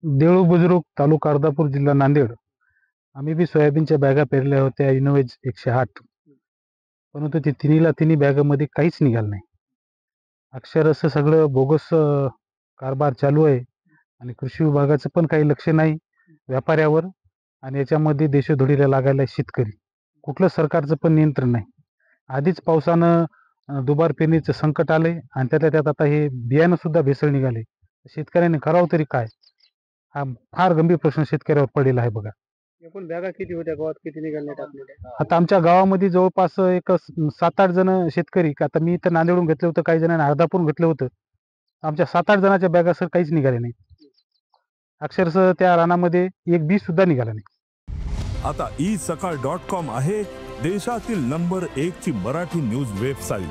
देऊळ बुजुर्ग तालुका अर्धापूर जिल्हा नांदेड. आम्ही बी सोयाबीनच्या बॅगा पेरल्या होत्या इनोवेज 108, परंतु ते तिन्ही बॅगामध्ये काहीच निघालं नाही. अक्षरशः सगळं बोगस कारभार चालू आहे आणि कृषी विभागाचं पण काही लक्ष नाही व्यापाऱ्यावर, आणि याच्यामध्ये देशोधडीला लागायला शेतकरी. कुठलं सरकारचं पण नियंत्रण नाही. आधीच पावसानं दुबार पेरणीचं संकट आलंय आणि त्यातल्या त्यात आता हे बियाणं सुद्धा भेसळ निघाले. शेतकऱ्यांनी करावं तरी काय? हा फार गंभीर प्रश्न शेतकऱ्यावर पडलेला आहे बघा. एकूण बॅगा किती होत्या, गावात किती निघाल्या टाकलेल्या? आता आमच्या गावामध्ये जवळपास एक 7-8 जण शेतकरी, आता मी इथं नांदेडहून घेतलं होतं, काही जणांनी अर्धापूरहून घेतलं होतं. आमच्या 7-8 जणांच्या बॅगा सर काहीच निघाले नाही. अक्षरशः त्या रानामध्ये एक बी सुद्धा निघाला नाही. आता isakal.com आहे देशातील नंबर 1 ची मराठी न्यूज वेबसाईट.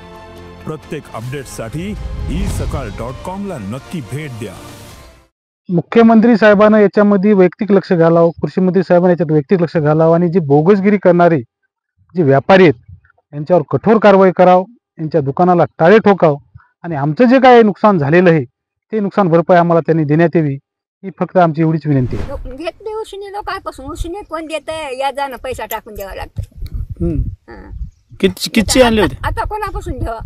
प्रत्येक अपडेटसाठी isakal.com ला नक्की भेट द्या. मुख्यमंत्री साहेबांना याच्यामध्ये वैयक्तिक लक्ष घालावं, कृषी मंत्री साहेबांना याच्यात वैयक्तिक लक्ष घालावं आणि जे बोगसगिरी करणारे जे व्यापारी आहेत यांच्यावर कठोर कारवाई करावं, यांच्या दुकानाला टाळे ठोकावं आणि आमचं जे काय नुकसान झालेलं आहे ते नुकसान भरपाई आम्हाला त्यांनी देण्यात यावी, ही फक्त आमची एवढीच विनंती आहे. घेत नाही उसने लोकांपासून, उसने कोण देत या जाणं पैसा टाकून द्यावा लागतं. किती आणले होते? आता कोणापासून घ्यावा,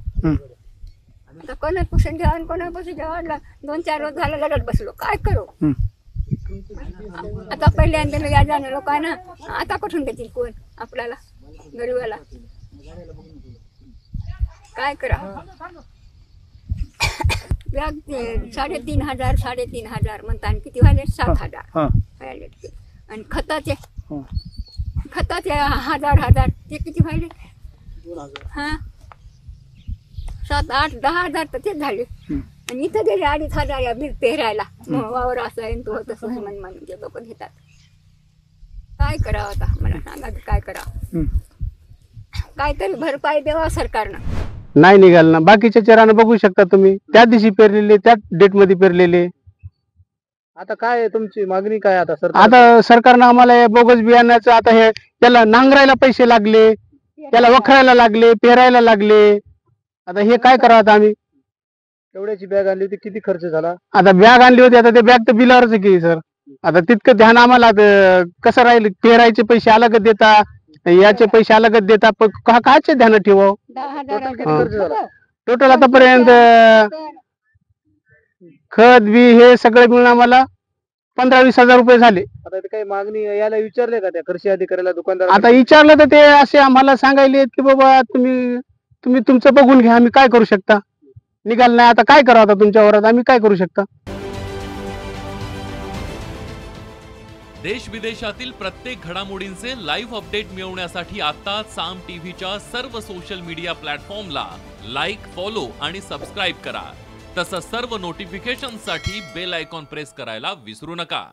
आता कोणापासून घ्यावा आणि कोणापासून घ्यावा. 2-4 रोज झालं लढत बसलो, काय करू आता. पहिल्यांदा या जाणं लोकांना आता कुठून देतील कोण आपल्याला, गरीबाला काय करा. बॅग 3,500 म्हणतात, किती व्हायले 7,000 आणि खताचे 1,000 ते किती व्हायले, 7-8-10,000 तर तेच झाले. आणि इथं गेले 2,500 या बीज पेरायला, वावर असं आहे तो तसं म्हणून जे लोक घेतात. काय करावं आता, मला सांगा काय करावं. काहीतरी भरपाई द्यावा सरकारनं. नाही निघाल ना. बाकीच्या चरानं बघू शकता तुम्ही, त्या दिवशी पेरलेले, त्या डेट मध्ये पेरलेले. आता काय तुमची मागणी काय आता सर? आता सरकारनं आम्हाला हे बोगस बियाण्याचं, आता हे त्याला नांगरायला पैसे लागले, त्याला वखरायला लागले, पेरायला लागले. आता हे काय करावं आता आम्ही? एवढ्याची बॅग आणली होती, किती खर्च झाला? आता बॅग आणली होती, आता ते बॅग तर बिलावरच की सर. आता तितकं ध्यान आम्हाला कसं राहील? पेरायचे पैसे अलगच देता, याचे पैसे अलगच देता, पण कायचे ध्यान ठेवावं? टोटल आतापर्यंत खत बी हे सगळं मिळून आम्हाला 15-20 हजार रुपये झाले. आता काही मागणी याला विचारले का त्या कृषी अधिकाऱ्याला, दुकानदार? आता विचारलं तर ते असे आम्हाला सांगायले की बाबा तुम्ही तुमचं बघून घ्या, आम्ही काय करू शकता. निघाल नाही, आता काय करावं, आता तुमच्यावर आम्ही काय करू शकता. देश विदेशातील प्रत्येक घडामोडींचे लाईव्ह अपडेट मिळवण्यासाठी आता साम टीव्हीच्या सर्व सोशल मीडिया प्लॅटफॉर्मला लाईक, फॉलो आणि सबस्क्राईब करा. तसंच सर्व नोटिफिकेशनसाठी बेल आयकॉन प्रेस करायला विसरू नका.